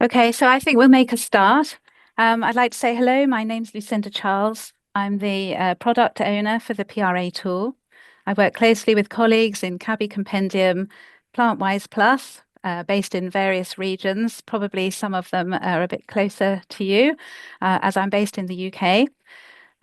Okay, so I think we'll make a start. I'd like to say hello. My name's Lucinda Charles. I'm the product owner for the PRA Tool. I work closely with colleagues in Cabby Compendium, PlantWise Plus, based in various regions. Probably some of them are a bit closer to you, as I'm based in the UK.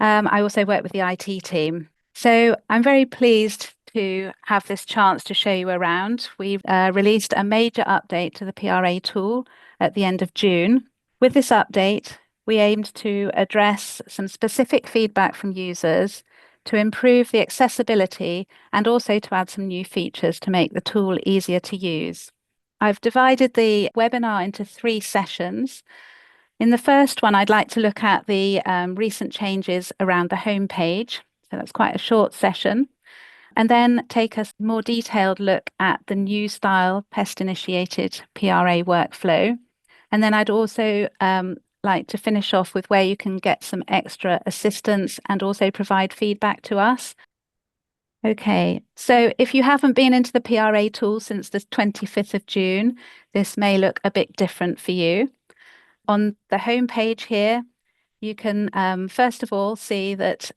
I also work with the IT team. So I'm very pleased to have this chance to show you around. We've released a major update to the PRA tool at the end of June. With this update, we aimed to address some specific feedback from users to improve the accessibility and also to add some new features to make the tool easier to use. I've divided the webinar into 3 sessions. In the first one, I'd like to look at the recent changes around the homepage. So that's quite a short session. And then take a more detailed look at the new style pest-initiated PRA workflow. And then I'd also like to finish off with where you can get some extra assistance and also provide feedback to us. Okay, so if you haven't been into the PRA tool since the 25th of June, this may look a bit different for you. On the home page here, you can first of all see that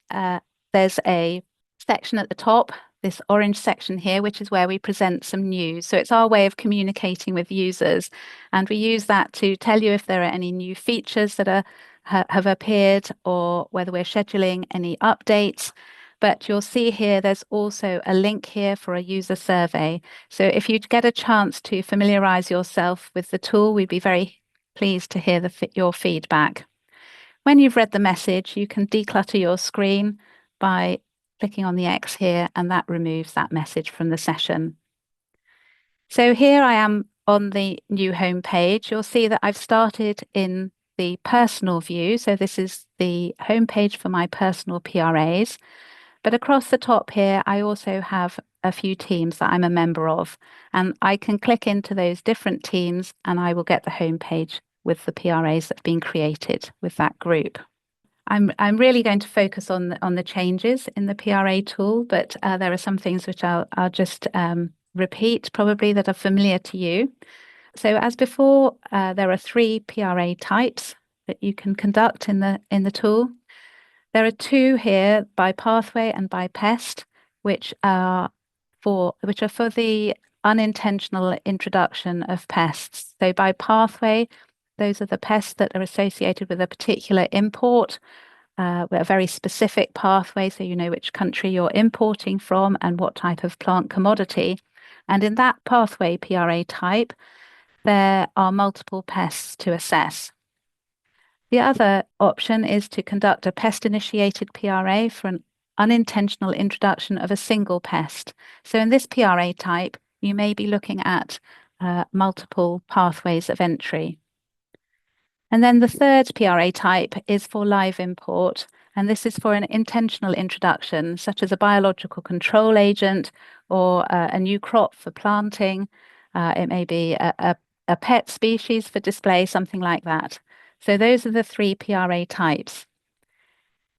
there's a section at the top, this orange section here, which is where we present some news. So it's our way of communicating with users. And we use that to tell you if there are any new features that have appeared or whether we're scheduling any updates. But you'll see here, there's also a link here for a user survey. So if you get a chance to familiarize yourself with the tool, we'd be very pleased to hear your feedback. When you've read the message, you can declutter your screen by clicking on the X here, and that removes that message from the session. So here I am on the new home page. You'll see that I've started in the personal view. So this is the home page for my personal PRAs. But across the top here, I also have a few teams that I'm a member of, and I can click into those different teams and I will get the home page with the PRAs that have been created with that group. I'm really going to focus on the changes in the PRA tool, but there are some things which I'll just repeat probably that are familiar to you. So as before, there are 3 PRA types that you can conduct in the tool. There are 2 here, by pathway and by pest, which are for the unintentional introduction of pests. So by pathway, those are the pests that are associated with a particular import, with a very specific pathway, so you know which country you're importing from and what type of plant commodity. And in that pathway PRA type, there are multiple pests to assess. The other option is to conduct a pest-initiated PRA for an unintentional introduction of a single pest. So in this PRA type, you may be looking at multiple pathways of entry. And then the third PRA type is for live import, and this is for an intentional introduction, such as a biological control agent or a new crop for planting. It may be a pet species for display, something like that. So those are the 3 PRA types.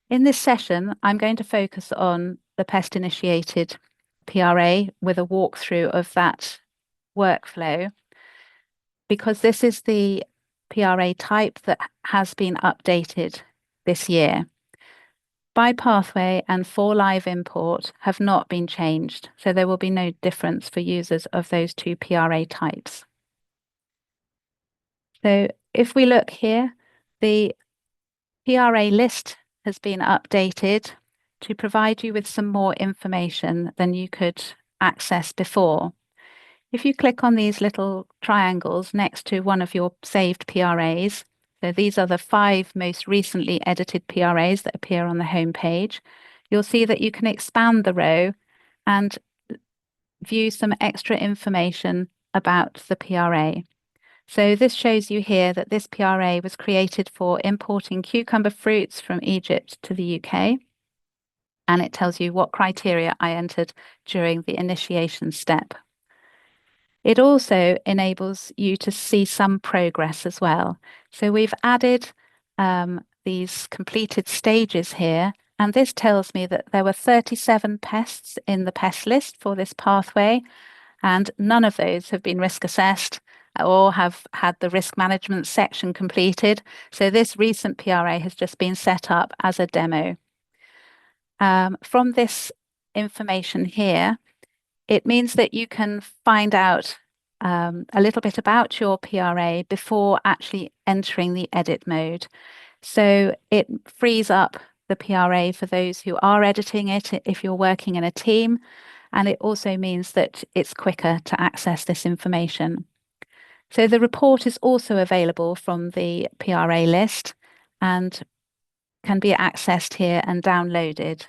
In this session, I'm going to focus on the pest-initiated PRA with a walkthrough of that workflow, because this is the PRA type that has been updated this year. By pathway and for live import have not been changed, so there will be no difference for users of those 2 PRA types. So if we look here, the PRA list has been updated to provide you with some more information than you could access before. If you click on these little triangles next to one of your saved PRAs, so these are the 5 most recently edited PRAs that appear on the home page, you'll see that you can expand the row and view some extra information about the PRA. So this shows you here that this PRA was created for importing cucumber fruits from Egypt to the UK. And it tells you what criteria I entered during the initiation step. It also enables you to see some progress as well. So we've added these completed stages here, and this tells me that there were 37 pests in the pest list for this pathway, and none of those have been risk assessed. or have had the risk management section completed. So this recent PRA has just been set up as a demo. From this information here, it means that you can find out a little bit about your PRA before actually entering the edit mode. So it frees up the PRA for those who are editing it if you're working in a team. And it also means that it's quicker to access this information. So the report is also available from the PRA list and can be accessed here and downloaded.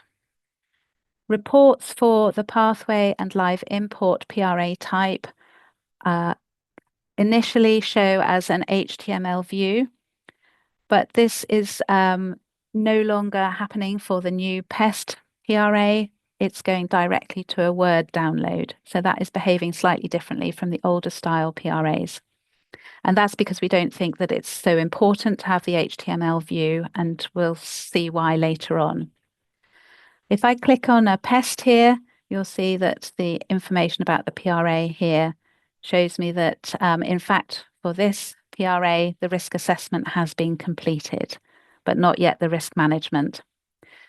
Reports for the pathway and live import PRA type initially show as an HTML view, but this is no longer happening for the new PEST PRA. It's going directly to a Word download. So that is behaving slightly differently from the older style PRAs. And that's because we don't think that it's so important to have the HTML view, and we'll see why later on. If I click on a PEST here, you'll see that the information about the PRA here shows me that, in fact, for this PRA, the risk assessment has been completed, but not yet the risk management.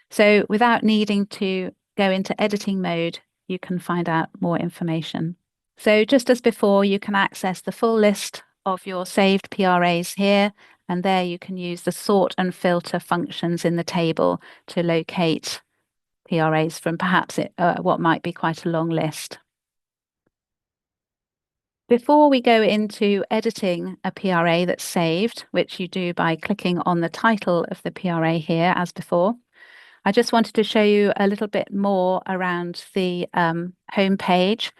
So without needing to go into editing mode, you can find out more information. So just as before, you can access the full list of your saved PRAs here, and there you can use the sort and filter functions in the table to locate PRAs from perhaps what might be quite a long list. Before we go into editing a PRA that's saved, which you do by clicking on the title of the PRA here as before, I just wanted to show you a little bit more around the home page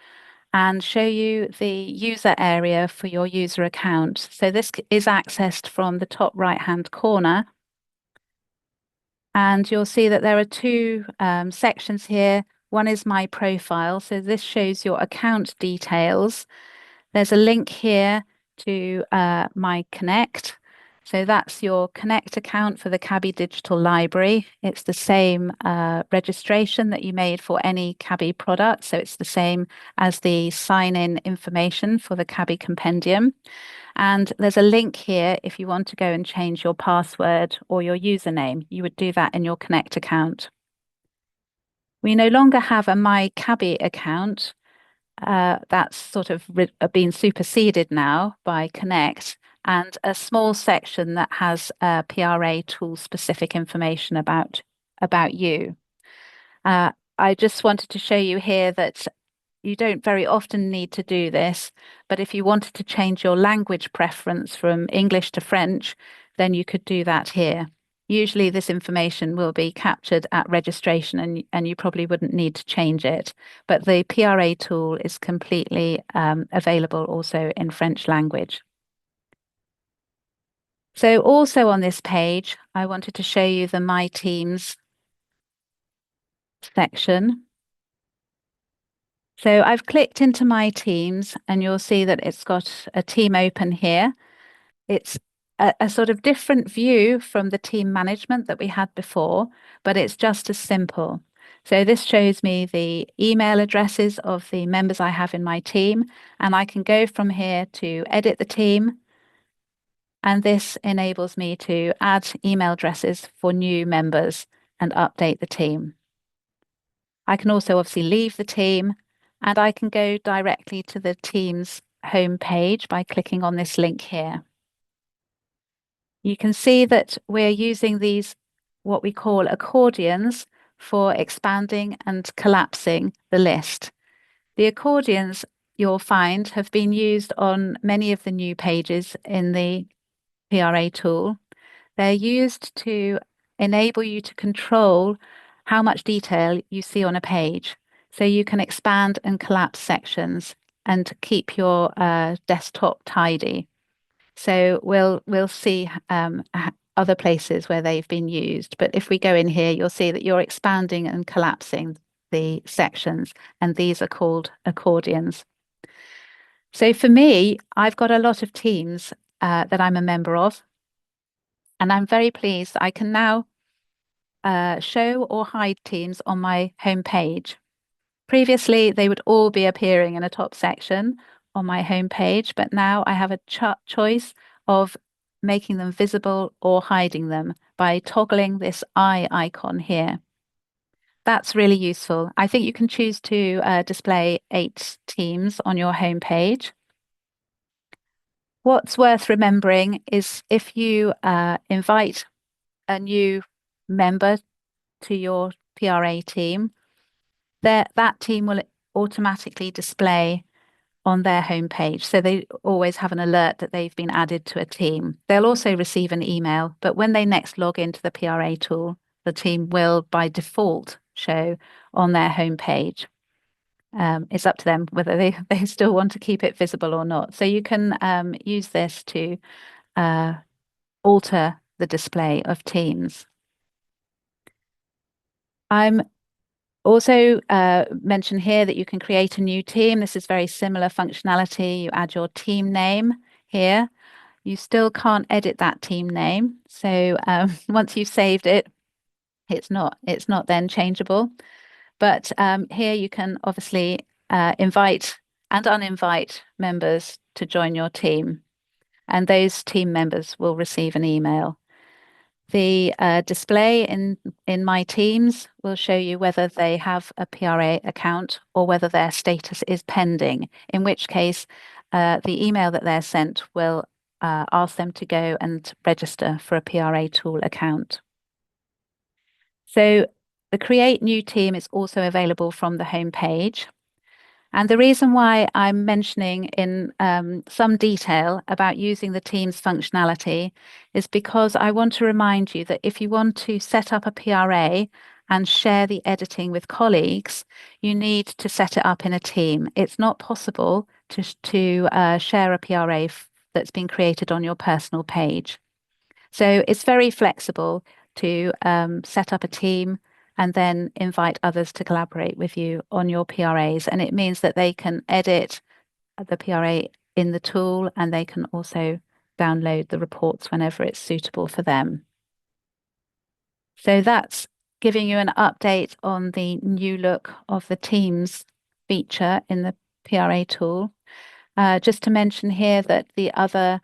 and show you the user area for your user account. So this is accessed from the top right-hand corner. And you'll see that there are two sections here. One is my profile. So this shows your account details. There's a link here to my Connect. So that's your Connect account for the Cabby Digital Library. It's the same registration that you made for any Cabby product. So it's the same as the sign-in information for the Cabby Compendium. And there's a link here if you want to go and change your password or your username. You would do that in your Connect account. We no longer have a My Cabby account. That's sort of been superseded now by Connect, and a small section that has PRA Tool specific information about you. I just wanted to show you here that you don't very often need to do this, but if you wanted to change your language preference from English to French, then you could do that here. Usually this information will be captured at registration and you probably wouldn't need to change it, but the PRA tool is completely available also in French language. So also on this page, I wanted to show you the My Teams section. So I've clicked into My Teams and you'll see that it's got a team open here. It's a sort of different view from the team management that we had before, but it's just as simple. So this shows me the email addresses of the members I have in my team, and I can go from here to edit the team. And this enables me to add email addresses for new members and update the team. I can also obviously leave the team, and I can go directly to the team's home page by clicking on this link here. You can see that we're using these, what we call accordions, for expanding and collapsing the list. The accordions, you'll find, have been used on many of the new pages in the PRA tool. They're used to enable you to control how much detail you see on a page. So you can expand and collapse sections and keep your desktop tidy. So we'll see other places where they've been used. But if we go in here, you'll see that you're expanding and collapsing the sections, and these are called accordions. So for me, I've got a lot of teams that I'm a member of, and I'm very pleased I can now show or hide teams on my home page. Previously, they would all be appearing in a top section on my homepage, but now I have a choice of making them visible or hiding them by toggling this eye icon here. That's really useful. I think you can choose to display 8 teams on your homepage. What's worth remembering is if you invite a new member to your PRA team, that team will automatically display on their homepage. So they always have an alert that they've been added to a team. They'll also receive an email, but when they next log into the PRA tool, the team will by default show on their homepage. It's up to them whether they still want to keep it visible or not. So you can use this to alter the display of teams. I'm also mention here that you can create a new team. This is very similar functionality. You add your team name here. You still can't edit that team name. So once you've saved it, it's not then changeable. But here you can obviously invite and uninvite members to join your team, and those team members will receive an email. The display in My Teams will show you whether they have a PRA account or whether their status is pending, in which case the email that they're sent will ask them to go and register for a PRA Tool account. So the Create New Team is also available from the home page. And the reason why I'm mentioning in some detail about using the Teams functionality is because I want to remind you that if you want to set up a PRA and share the editing with colleagues, you need to set it up in a team. It's not possible to share a PRA that's been created on your personal page. So it's very flexible to set up a team and then invite others to collaborate with you on your PRAs. And it means that they can edit the PRA in the tool and they can also download the reports whenever it's suitable for them. So that's giving you an update on the new look of the Teams feature in the PRA tool. Just to mention here that the other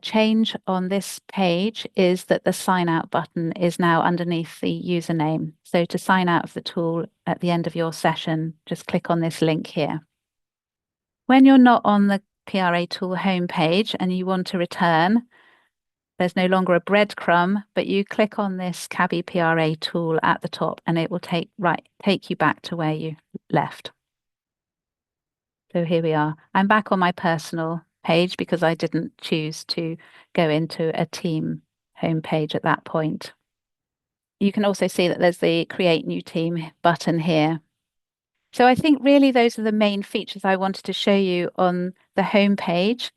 change on this page is that the sign out button is now underneath the username. So to sign out of the tool at the end of your session, just click on this link here. When you're not on the PRA tool homepage and you want to return, there's no longer a breadcrumb, but you click on this Cabby PRA tool at the top and it will take you back to where you left. So here we are. I'm back on my personal page because I didn't choose to go into a team homepage at that point. You can also see that there's the Create New Team button here. So I think really those are the main features I wanted to show you on the homepage,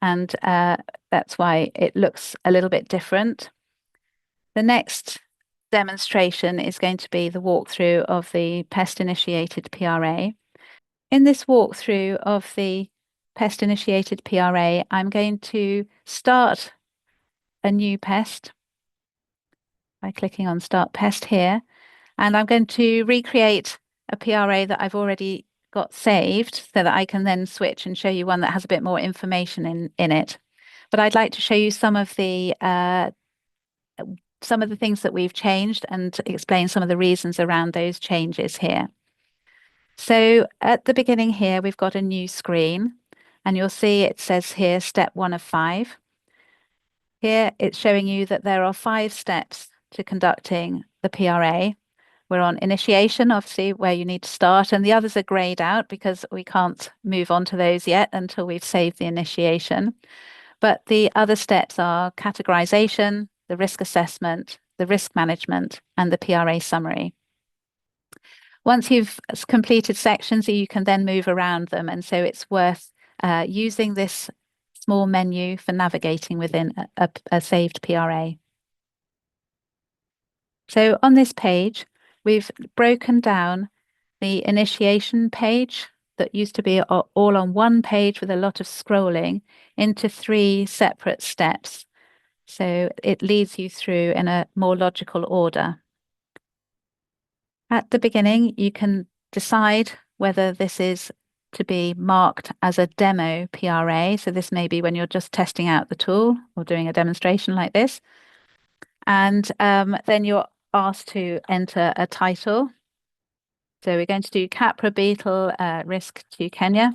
and that's why it looks a little bit different. The next demonstration is going to be the walkthrough of the pest-initiated PRA. In this walkthrough of the pest-initiated PRA, I'm going to start a new pest by clicking on Start Pest here, and I'm going to recreate a PRA that I've already got saved so that I can then switch and show you one that has a bit more information in it. But I'd like to show you some of the things that we've changed and explain some of the reasons around those changes here. So at the beginning here, we've got a new screen, and you'll see it says here step 1 of 5. Here it's showing you that there are 5 steps to conducting the PRA. We're on initiation, obviously, where you need to start, and the others are grayed out because we can't move on to those yet until we've saved the initiation. But the other steps are categorization, the risk assessment, the risk management, and the PRA summary. Once you've completed sections, you can then move around them. And so it's worth using this small menu for navigating within a saved PRA. So on this page, we've broken down the initiation page that used to be all on one page with a lot of scrolling into 3 separate steps. So it leads you through in a more logical order. At the beginning, you can decide whether this is to be marked as a demo PRA. So this may be when you're just testing out the tool or doing a demonstration like this. And then you're asked to enter a title. So we're going to do Capra beetle risk to Kenya.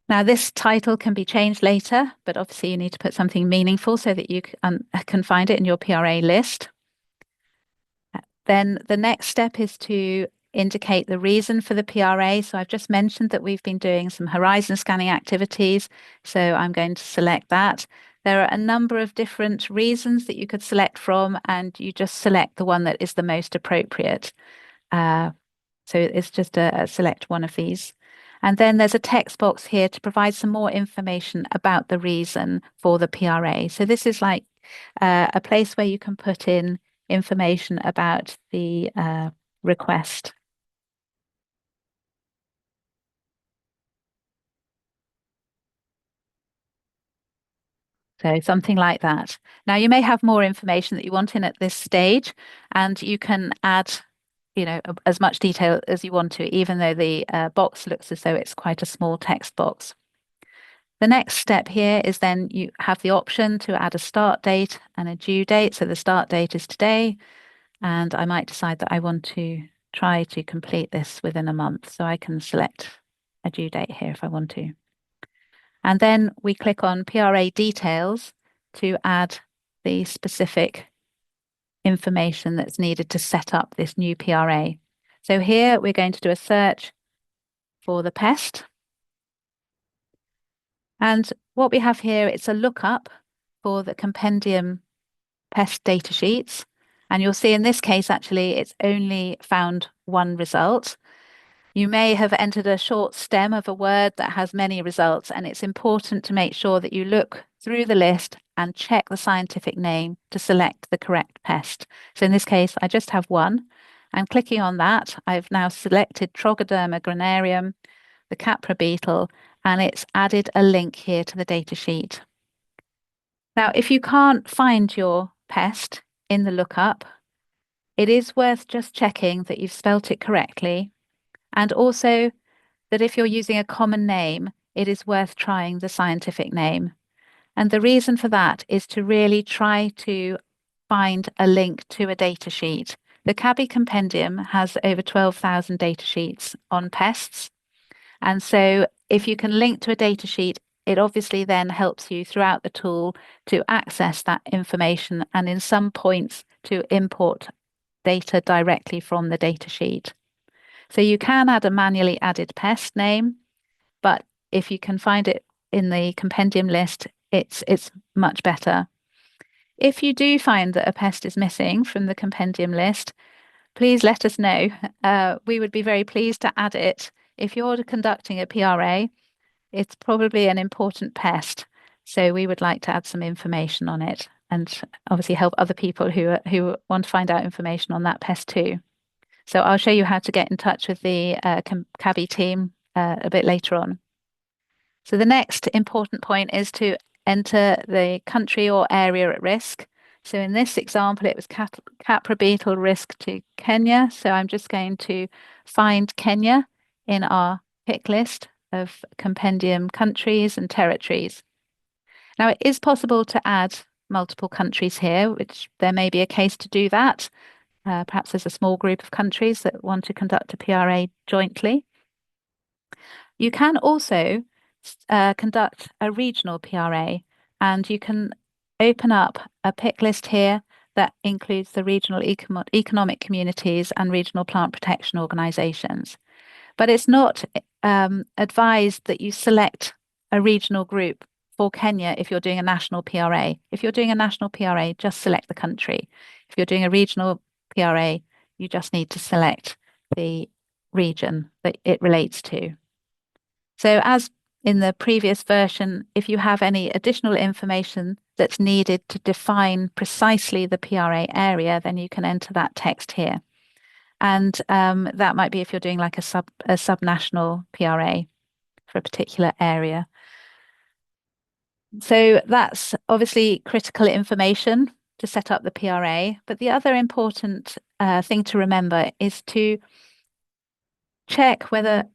Now, this title can be changed later, but obviously you need to put something meaningful so that you can find it in your PRA list. Then the next step is to indicate the reason for the PRA. So I've just mentioned that we've been doing some horizon scanning activities. So I'm going to select that. There are a number of different reasons that you could select from, and you just select the one that is the most appropriate. So it's just a select one of these. And then there's a text box here to provide some more information about the reason for the PRA. So this is like a place where you can put in information about the request. So something like that. Now you may have more information that you want in at this stage, and you can add, as much detail as you want to, even though the box looks as though it's quite a small text box. The next step here is then you have the option to add a start date and a due date. So the start date is today, and I might decide that I want to try to complete this within a month. So I can select a due date here if I want to. And then we click on PRA details to add the specific information that's needed to set up this new PRA. So here we're going to do a search for the pest. And what we have here, it's a lookup for the compendium pest data sheets. And you'll see in this case, actually, it's only found one result. You may have entered a short stem of a word that has many results, and it's important to make sure that you look through the list and check the scientific name to select the correct pest. So in this case, I just have one. I'm clicking on that. I've now selected Trogoderma granarium, the Capra beetle, and it's added a link here to the data sheet. Now, if you can't find your pest in the lookup, it is worth just checking that you've spelt it correctly, and also that if you're using a common name, it is worth trying the scientific name. And the reason for that is to really try to find a link to a data sheet. The CABI compendium has over 12,000 data sheets on pests. And so if you can link to a data sheet, it obviously then helps you throughout the tool to access that information and in some points to import data directly from the data sheet. So you can add a manually added pest name, but if you can find it in the compendium list, it's much better. If you do find that a pest is missing from the compendium list, please let us know. We would be very pleased to add it. If you're conducting a PRA, it's probably an important pest, so we would like to add some information on it and obviously help other people who want to find out information on that pest too. So I'll show you how to get in touch with the CABI team a bit later on. So the next important point is to enter the country or area at risk. So in this example, it was Capra beetle risk to Kenya. So I'm just going to find Kenya in our pick list of compendium countries and territories. Now, it is possible to add multiple countries here, which there may be a case to do that. Perhaps there's a small group of countries that want to conduct a PRA jointly. You can also conduct a regional PRA, and you can open up a pick list here that includes the regional economic communities and regional plant protection organizations. But it's not advised that you select a regional group for Kenya if you're doing a national PRA. If you're doing a national PRA, just select the country. If you're doing a regional PRA, you just need to select the region that it relates to. So as in the previous version, if you have any additional information that's needed to define precisely the PRA area, then you can enter that text here. And that might be if you're doing like a subnational PRA for a particular area. So that's obviously critical information to set up the PRA. But the other important thing to remember is to check whether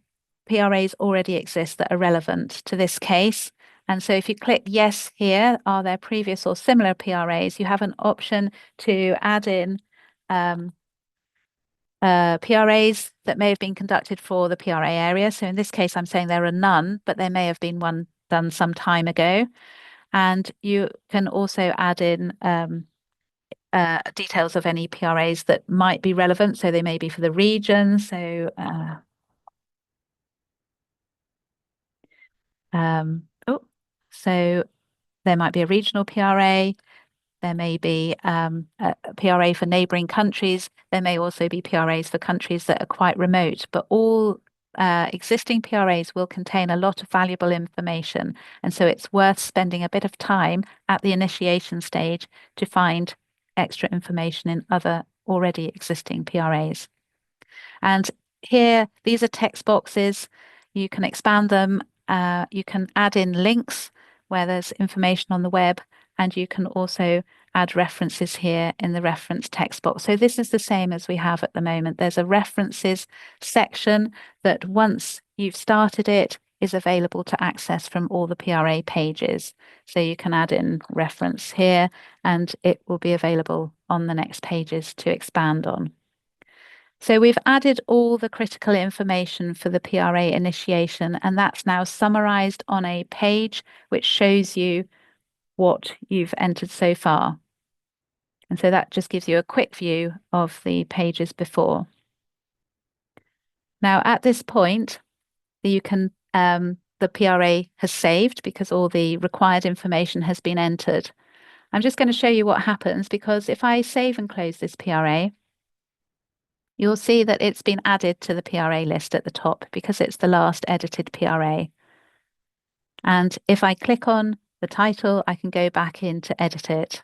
PRAs already exist that are relevant to this case. And so if you click yes here, are there previous or similar PRAs, you have an option to add in PRAs that may have been conducted for the PRA area. So in this case, I'm saying there are none, but there may have been one done some time ago. And you can also add in details of any PRAs that might be relevant. So they may be for the region. So so there might be a regional PRA. There may be a PRA for neighbouring countries. There may also be PRAs for countries that are quite remote, but all existing PRAs will contain a lot of valuable information. And so it's worth spending a bit of time at the initiation stage to find extra information in other already existing PRAs. And here, these are text boxes. You can expand them. You can add in links where there's information on the web, and you can also add references here in the reference text box. So this is the same as we have at the moment. There's a references section that once you've started it is available to access from all the PRA pages. So you can add in reference here and it will be available on the next pages to expand on. So we've added all the critical information for the PRA initiation, and that's now summarized on a page which shows you what you've entered so far. And so that just gives you a quick view of the pages before. Now, at this point, you can the PRA has saved because all the required information has been entered. I'm just going to show you what happens because if I save and close this PRA, you'll see that it's been added to the PRA list at the top because it's the last edited PRA. And if I click on the title, I can go back in to edit it.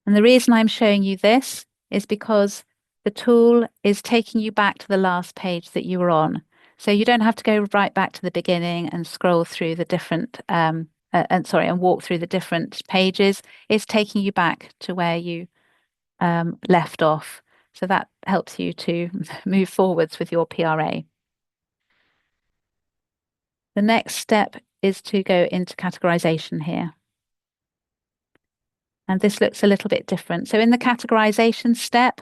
And the reason I'm showing you this is because the tool is taking you back to the last page that you were on. So you don't have to go right back to the beginning and scroll through the different, and walk through the different pages. It's taking you back to where you left off. So that helps you to move forwards with your PRA. The next step is to go into categorization here. And this looks a little bit different. So in the categorization step,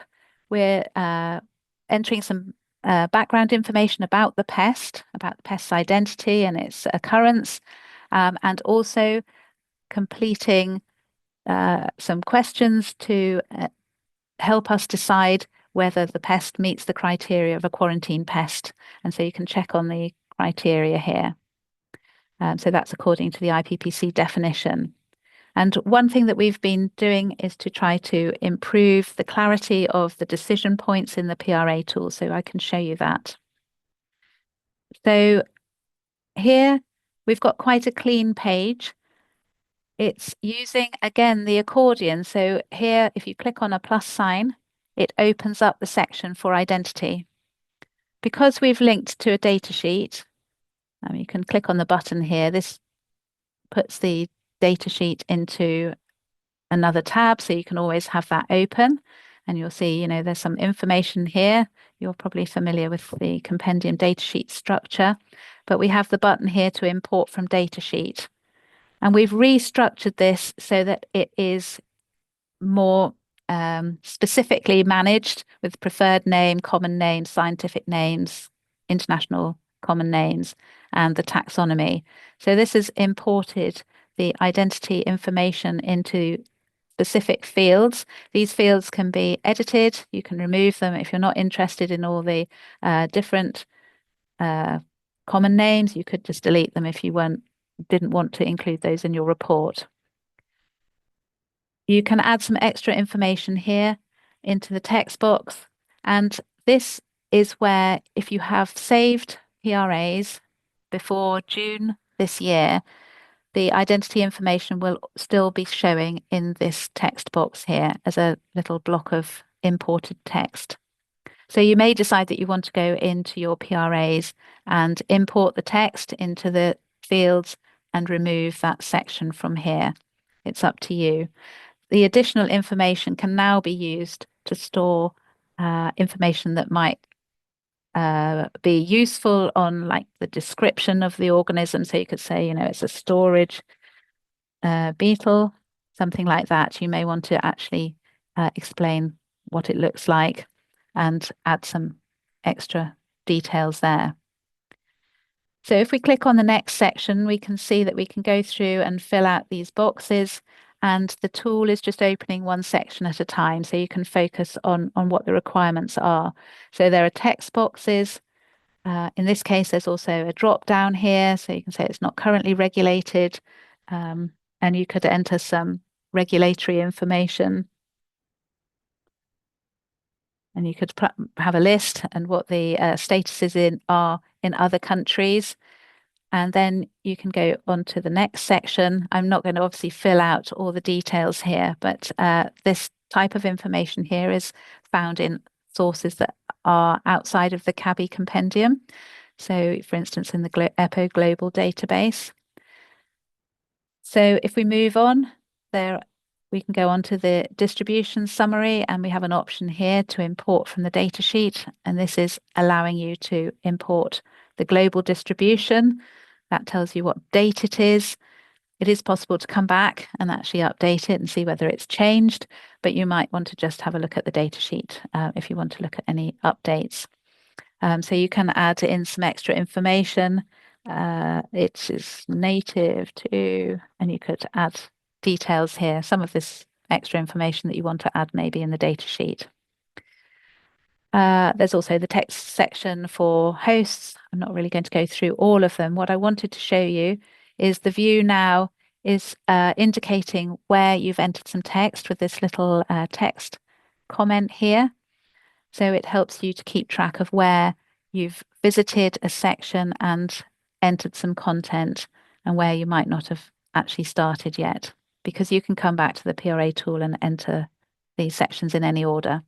we're entering some background information about the pest's identity and its occurrence, and also completing some questions to help us decide whether the pest meets the criteria of a quarantine pest. And so you can check on the criteria here. So that's according to the IPPC definition. And one thing that we've been doing is to try to improve the clarity of the decision points in the PRA tool. So I can show you that. So here we've got quite a clean page. It's using, again, the accordion. So here, if you click on a plus sign, it opens up the section for identity. Because we've linked to a data sheet, you can click on the button here. This puts the data sheet into another tab, so you can always have that open. And you'll see, there's some information here. You're probably familiar with the compendium datasheet structure, but we have the button here to import from datasheet. And we've restructured this so that it is more specifically managed with preferred name, common names, scientific names, international common names, and the taxonomy. So this has imported the identity information into specific fields. These fields can be edited. You can remove them if you're not interested in all the different common names. You could just delete them if you didn't want to include those in your report. You can add some extra information here into the text box. And this is where, if you have saved PRAs before June this year, the identity information will still be showing in this text box here as a little block of imported text. So you may decide that you want to go into your PRAs and import the text into the fields and remove that section from here. It's up to you. The additional information can now be used to store information that might be useful on like the description of the organism. So you could say, it's a storage beetle, something like that. You may want to actually explain what it looks like and add some extra details there. So if we click on the next section, we can see that we can go through and fill out these boxes, and the tool is just opening one section at a time, so you can focus on what the requirements are. So there are text boxes. In this case, there's also a drop down here, so you can say it's not currently regulated, and you could enter some regulatory information. And you could have a list and what the statuses are in other countries. And then you can go on to the next section. I'm not going to obviously fill out all the details here, but this type of information here is found in sources that are outside of the CABI compendium. So, for instance, in the EPO Global database. So if we move on, there we can go on to the distribution summary, and we have an option here to import from the datasheet. And this is allowing you to import the global distribution. That tells you what date it is. It is possible to come back and actually update it and see whether it's changed, but you might want to just have a look at the datasheet if you want to look at any updates. So you can add in some extra information. It is native to, and you could add details here. Some of this extra information that you want to add maybe in the datasheet. There's also the text section for hosts. I'm not really going to go through all of them. What I wanted to show you is the view now is indicating where you've entered some text with this little text comment here. So it helps you to keep track of where you've visited a section and entered some content and where you might not have actually started yet, because you can come back to the PRA tool and enter these sections in any order.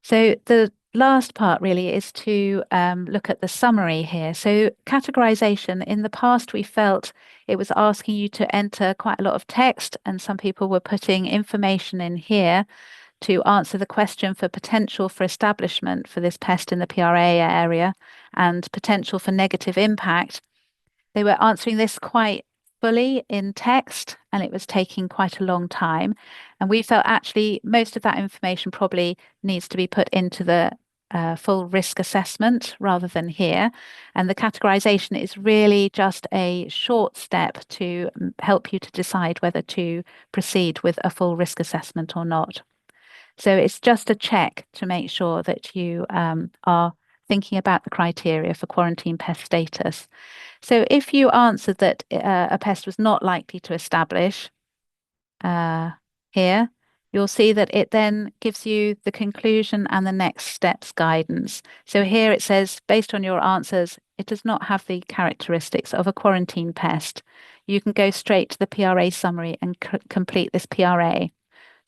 So the last part really is to look at the summary here. So categorization, in the past, we felt it was asking you to enter quite a lot of text, and some people were putting information in here to answer the question for potential for establishment for this pest in the PRA area and potential for negative impact. They were answering this quite fully in text, and it was taking quite a long time. And we felt actually most of that information probably needs to be put into the full risk assessment rather than here. And the categorization is really just a short step to help you to decide whether to proceed with a full risk assessment or not. So it's just a check to make sure that you are thinking about the criteria for quarantine pest status. So if you answered that a pest was not likely to establish here, you'll see that it then gives you the conclusion and the next steps guidance. So here it says, based on your answers, it does not have the characteristics of a quarantine pest. You can go straight to the PRA summary and complete this PRA.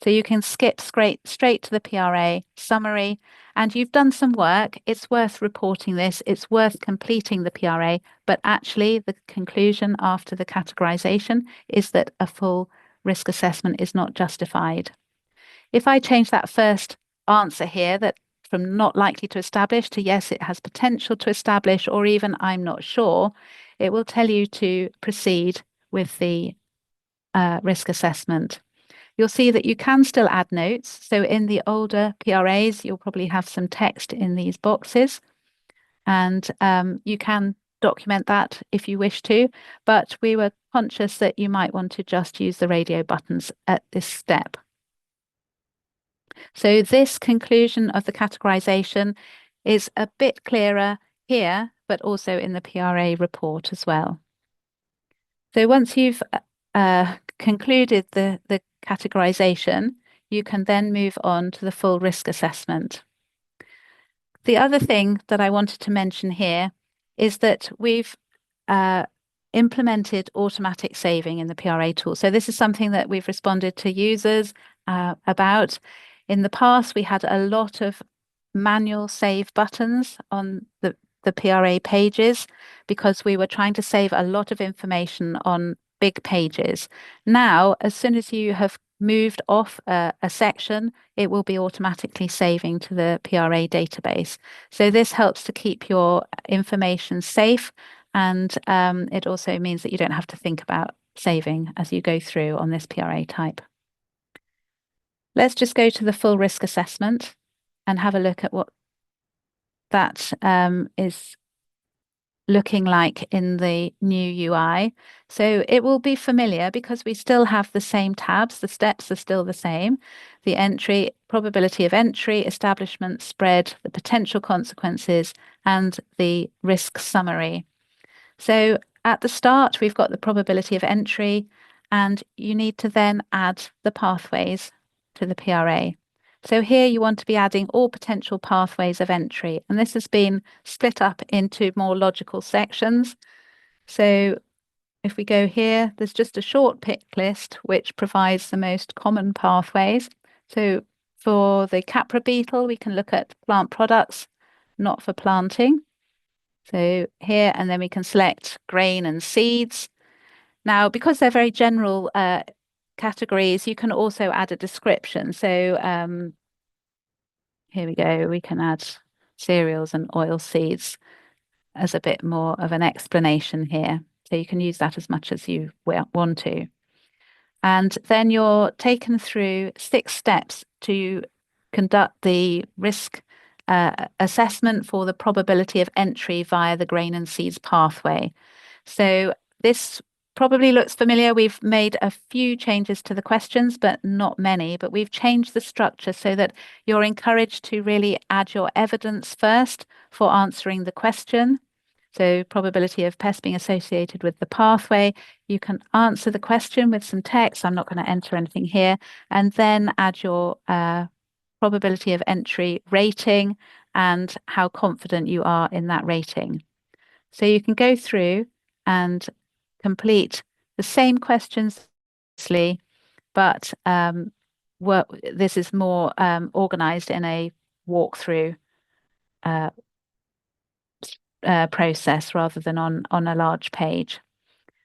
So you can skip straight to the PRA summary, and you've done some work. It's worth reporting this. It's worth completing the PRA, but actually the conclusion after the categorization is that a full risk assessment is not justified. If I change that first answer here, that from not likely to establish to yes, it has potential to establish, or even I'm not sure, it will tell you to proceed with the risk assessment. You'll see that you can still add notes. So in the older PRAs, you'll probably have some text in these boxes, and you can document that if you wish to, but we were conscious that you might want to just use the radio buttons at this step. So this conclusion of the categorization is a bit clearer here, but also in the PRA report as well. So once you've concluded the categorization, you can then move on to the full risk assessment. The other thing that I wanted to mention here is that we've implemented automatic saving in the PRA tool. So this is something that we've responded to users about. In the past, we had a lot of manual save buttons on the PRA pages because we were trying to save a lot of information on big pages. Now, as soon as you have moved off a section, it will be automatically saving to the PRA database. So this helps to keep your information safe, and it also means that you don't have to think about saving as you go through on this PRA type. Let's just go to the full risk assessment and have a look at what that is looking like in the new UI. So it will be familiar because we still have the same tabs. The steps are still the same. The entry, probability of entry, establishment, spread, the potential consequences, and the risk summary. So at the start, we've got the probability of entry, and you need to then add the pathways to the PRA. So here you want to be adding all potential pathways of entry, and this has been split up into more logical sections. So if we go here, there's just a short pick list which provides the most common pathways. So for the Capra beetle, we can look at plant products, not for planting. So here, and then we can select grain and seeds. Now, because they're very general categories, you can also add a description. So here we go. We can add cereals and oil seeds as a bit more of an explanation here. So you can use that as much as you want to. And then you're taken through 6 steps to conduct the risk assessment for the probability of entry via the grain and seeds pathway. So this probably looks familiar. We've made a few changes to the questions, but not many. But we've changed the structure so that you're encouraged to really add your evidence first for answering the question. So probability of pest being associated with the pathway. You can answer the question with some text. I'm not going to enter anything here. And then add your probability of entry rating and how confident you are in that rating. So you can go through and complete the same questions, but this is more organized in a walkthrough process rather than on a large page.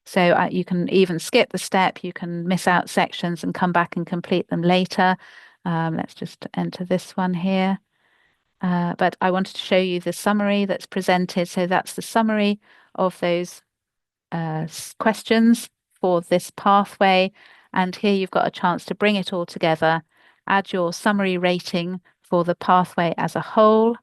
So you can even skip the step, you can miss out sections and come back and complete them later. Let's just enter this one here. But I wanted to show you the summary that's presented. So that's the summary of those questions for this pathway. And here you've got a chance to bring it all together, add your summary rating for the pathway as a whole,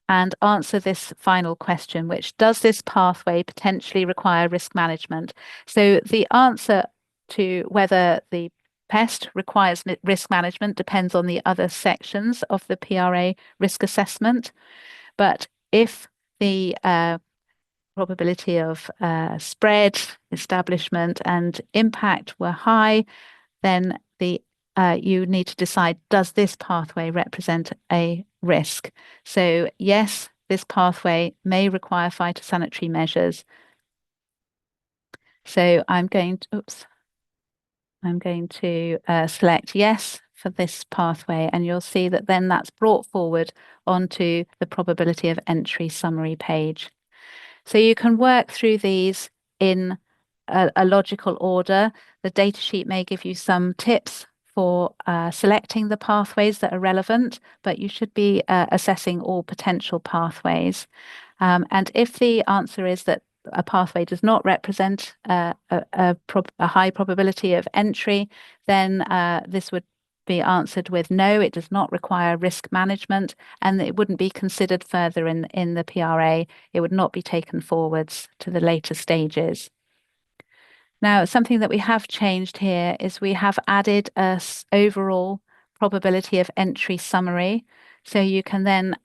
and answer this final question, which does this pathway potentially require risk management? So the answer to whether the pest requires risk management depends on the other sections of the PRA risk assessment. But if the probability of spread, establishment, and impact were high, then you need to decide, does this pathway represent a risk? So yes, this pathway may require phytosanitary measures. So I'm going to select yes for this pathway, and you'll see that then that's brought forward onto the probability of entry summary page. So you can work through these in a logical order. The datasheet may give you some tips for selecting the pathways that are relevant, but you should be assessing all potential pathways. And if the answer is that a pathway does not represent a high probability of entry, then this would be answered with no, it does not require risk management, and it wouldn't be considered further in the PRA. It would not be taken forwards to the later stages. Now, something that we have changed here is we have added a overall probability of entry summary. So you can then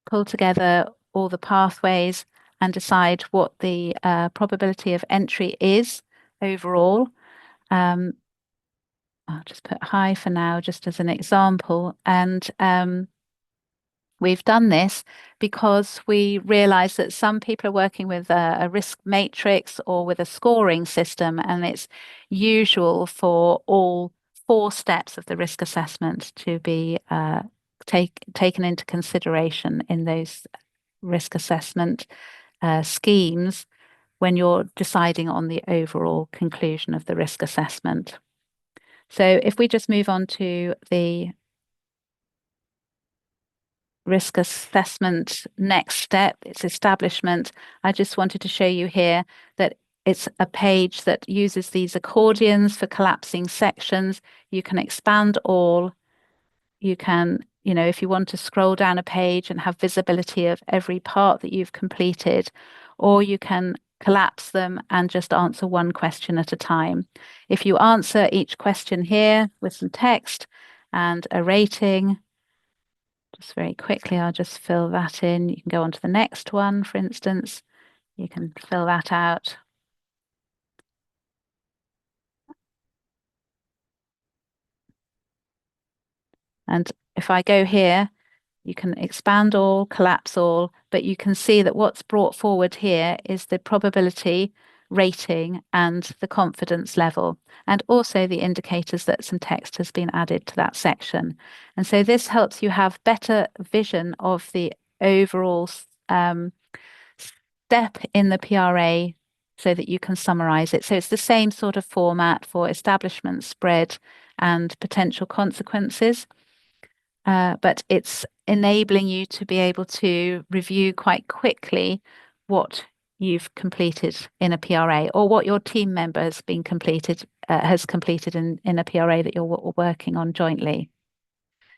pull together all the pathways and decide what the probability of entry is overall. I'll just put high for now, just as an example. And we've done this because we realize that some people are working with a risk matrix or with a scoring system, and it's usual for all 4 steps of the risk assessment to be taken into consideration in those risk assessment schemes when you're deciding on the overall conclusion of the risk assessment. So if we just move on to the risk assessment next step, it's establishment. I just wanted to show you here that it's a page that uses these accordions for collapsing sections. You can expand all. You can, if you want to scroll down a page and have visibility of every part that you've completed, or you can collapse them and just answer one question at a time. If you answer each question here with some text and a rating, just very quickly, I'll just fill that in. You can go on to the next one, for instance. You can fill that out. And if I go here, you can expand all, collapse all, but you can see that what's brought forward here is the probability rating and the confidence level, and also the indicators that some text has been added to that section. And so this helps you have better vision of the overall step in the PRA so that you can summarize it. So it's the same sort of format for establishment, spread, and potential consequences. But it's enabling you to be able to review quite quickly what you've completed in a PRA or what your team member has completed in a PRA that you're working on jointly.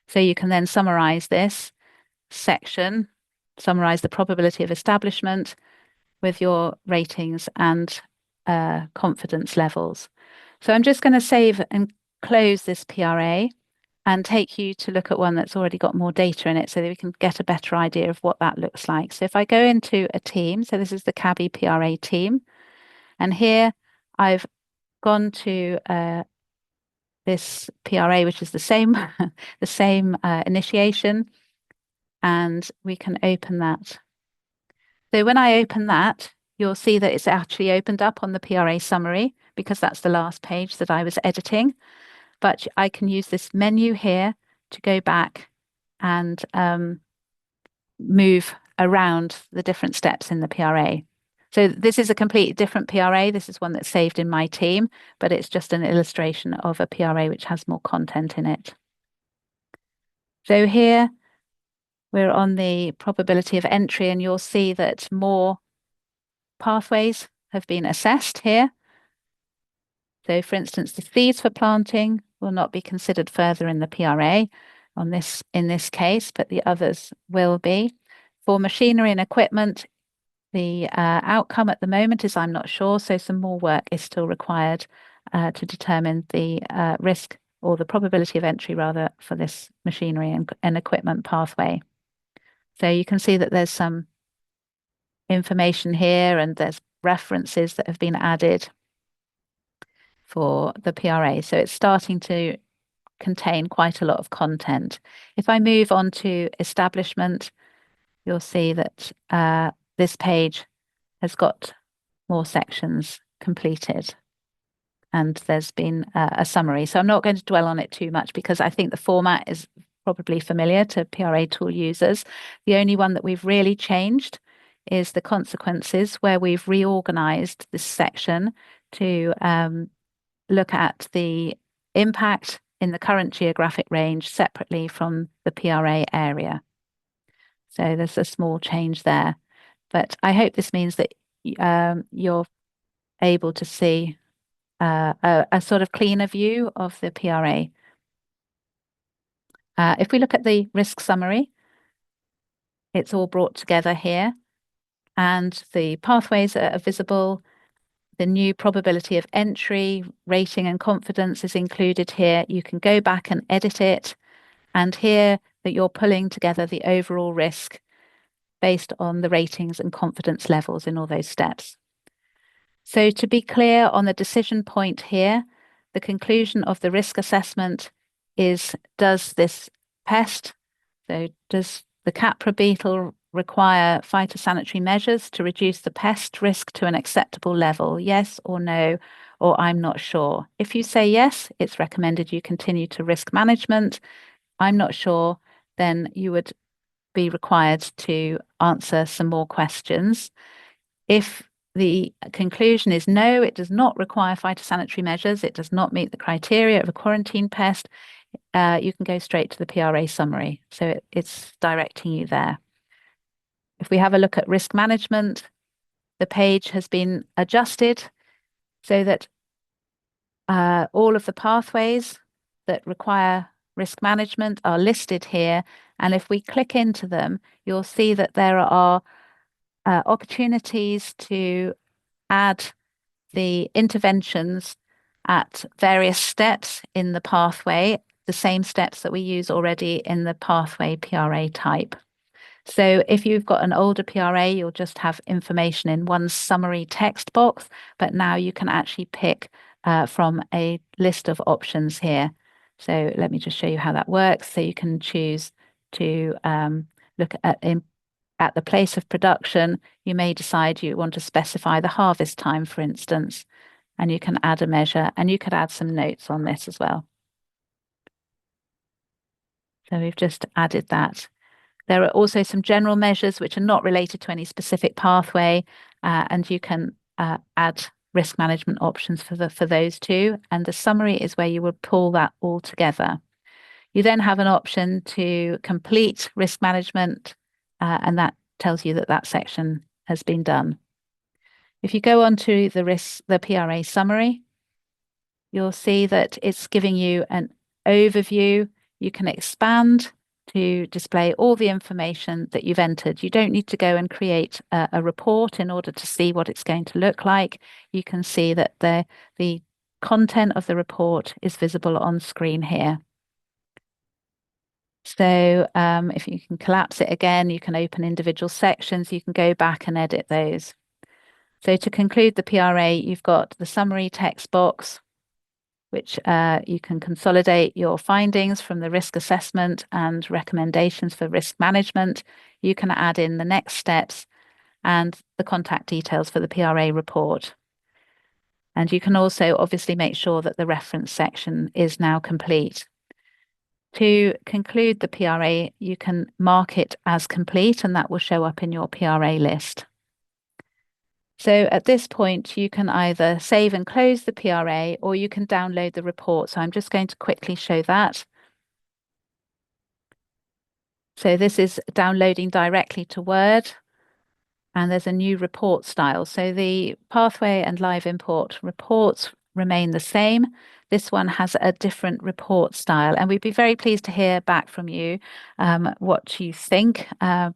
So you can then summarize this section, summarize the probability of establishment with your ratings and confidence levels. So I'm just going to save and close this PRA and take you to look at one that's already got more data in it so that we can get a better idea of what that looks like. So if I go into a team, so this is the CABI PRA team, and here I've gone to this PRA, which is the same, the same initiation, and we can open that. So when I open that, you'll see that it's actually opened up on the PRA summary because that's the last page that I was editing. But I can use this menu here to go back and move around the different steps in the PRA. So this is a completely different PRA. This is one that's saved in my team, but it's just an illustration of a PRA which has more content in it. So here we're on the probability of entry, and you'll see that more pathways have been assessed here. So for instance, the seeds for planting will not be considered further in the PRA in this case, but the others will be. For machinery and equipment, the outcome at the moment is I'm not sure, so some more work is still required to determine the risk or the probability of entry rather for this machinery and equipment pathway. So you can see that there's some information here and there's references that have been added for the PRA. So it's starting to contain quite a lot of content. If I move on to establishment, you'll see that this page has got more sections completed. And there's been a summary. So I'm not going to dwell on it too much because I think the format is probably familiar to PRA Tool users. The only one that we've really changed is the consequences, where we've reorganized this section to look at the impact in the current geographic range separately from the PRA area. So there's a small change there. But I hope this means that you're able to see a sort of cleaner view of the PRA. If we look at the risk summary, it's all brought together here, and the pathways are visible. The new probability of entry, rating, and confidence is included here. You can go back and edit it, and here that you're pulling together the overall risk based on the ratings and confidence levels in all those steps. So to be clear on the decision point here, the conclusion of the risk assessment is, does this pest, so does the Capra beetle require phytosanitary measures to reduce the pest risk to an acceptable level? Yes or no, or I'm not sure. If you say yes, it's recommended you continue to risk management. I'm not sure, then you would be required to answer some more questions. If the conclusion is no, it does not require phytosanitary measures. It does not meet the criteria of a quarantine pest. You can go straight to the PRA summary. So it's directing you there. If we have a look at risk management, the page has been adjusted so that all of the pathways that require risk management are listed here. And if we click into them, you'll see that there are opportunities to add the interventions at various steps in the pathway, the same steps that we use already in the pathway PRA type. So if you've got an older PRA, you'll just have information in one summary text box, but now you can actually pick from a list of options here. So let me just show you how that works. So you can choose to look at the place of production. You may decide you want to specify the harvest time, for instance, and you can add a measure, and you could add some notes on this as well. So we've just added that. There are also some general measures which are not related to any specific pathway, and you can add risk management options for those too. And the summary is where you would pull that all together. You then have an option to complete risk management, and that tells you that that section has been done. If you go on to the PRA summary, you'll see that it's giving you an overview. You can expand to display all the information that you've entered. You don't need to go and create a report in order to see what it's going to look like. You can see that the content of the report is visible on screen here. So if you can collapse it again, you can open individual sections. You can go back and edit those. So to conclude the PRA, you've got the summary text box, which you can consolidate your findings from the risk assessment and recommendations for risk management. You can add in the next steps and the contact details for the PRA report. And you can also obviously make sure that the reference section is now complete. To conclude the PRA, you can mark it as complete, and that will show up in your PRA list. So at this point, you can either save and close the PRA, or you can download the report. So I'm just going to quickly show that. So this is downloading directly to Word, and there's a new report style. So the pathway and live import reports remain the same. This one has a different report style, and we'd be very pleased to hear back from you what you think.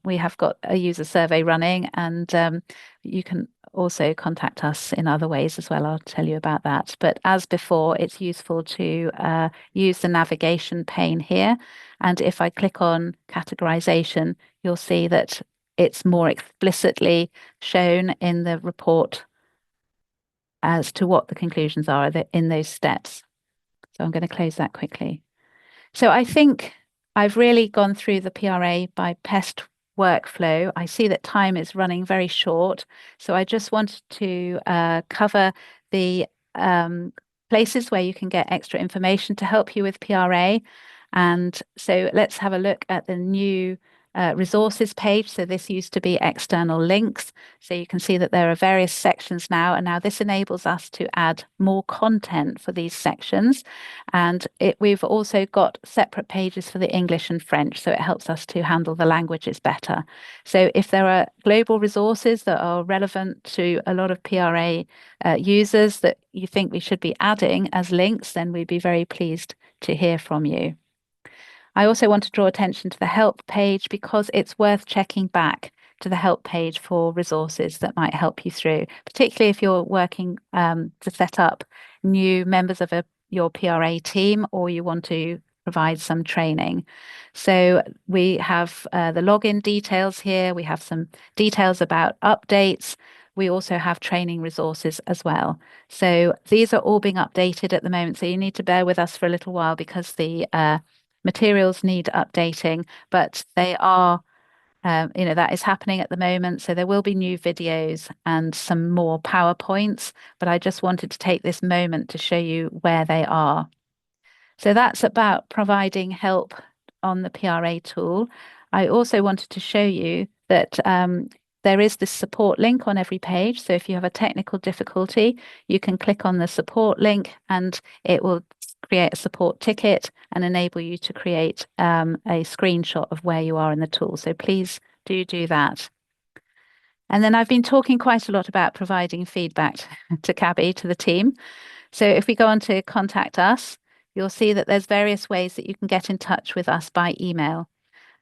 We have got a user survey running, and you can also contact us in other ways as well. I'll tell you about that. But as before, it's useful to use the navigation pane here. And if I click on categorization, you'll see that it's more explicitly shown in the report as to what the conclusions are in those steps. So I'm going to close that quickly. So I think I've really gone through the PRA by pest workflow. I see that time is running very short. So I just wanted to cover the places where you can get extra information to help you with PRA. And so let's have a look at the new resources page. So this used to be external links. So you can see that there are various sections now, and now this enables us to add more content for these sections. And we've also got separate pages for the English and French, so it helps us to handle the languages better. So if there are global resources that are relevant to a lot of PRA users that you think we should be adding as links, then we'd be very pleased to hear from you. I also want to draw attention to the help page because it's worth checking back to the help page for resources that might help you through, particularly if you're working to set up new members of your PRA team, or you want to provide some training. So we have the login details here. We have some details about updates. We also have training resources as well. So these are all being updated at the moment. So you need to bear with us for a little while because the materials need updating, but they are, that is happening at the moment. So there will be new videos and some more PowerPoints, but I just wanted to take this moment to show you where they are. So that's about providing help on the PRA tool. I also wanted to show you that there is this support link on every page. So if you have a technical difficulty, you can click on the support link and it will create a support ticket and enable you to create a screenshot of where you are in the tool. So please do that. And then I've been talking quite a lot about providing feedback to Cabby, to the team. So if we go on to contact us, you'll see that there's various ways that you can get in touch with us by email.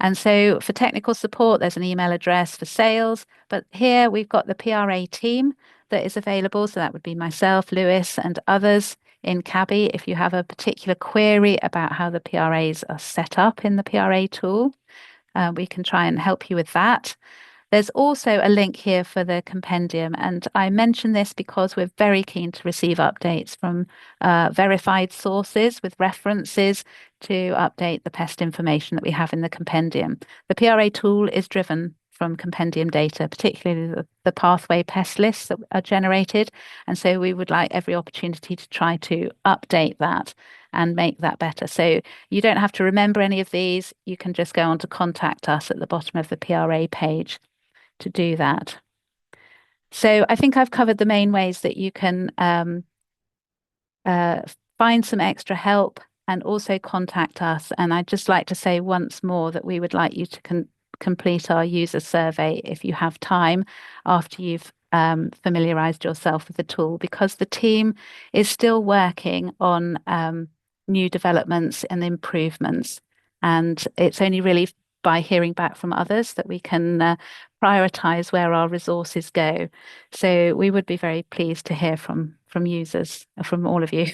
And so for technical support, there's an email address for sales, but here we've got the PRA team that is available. So that would be myself, Lewis, and others in Cabby. If you have a particular query about how the PRAs are set up in the PRA tool, we can try and help you with that. There's also a link here for the compendium, and I mention this because we're very keen to receive updates from verified sources with references to update the pest information that we have in the compendium. The PRA tool is driven from compendium data, particularly the pathway pest lists that are generated, and so we would like every opportunity to try to update that and make that better. So you don't have to remember any of these. You can just go on to contact us at the bottom of the PRA page to do that. So I think I've covered the main ways that you can find some extra help and also contact us. And I'd just like to say once more that we would like you to complete our user survey if you have time after you've familiarized yourself with the tool, because the team is still working on new developments and improvements. And it's only really by hearing back from others that we can prioritize where our resources go. So we would be very pleased to hear from users, from all of you.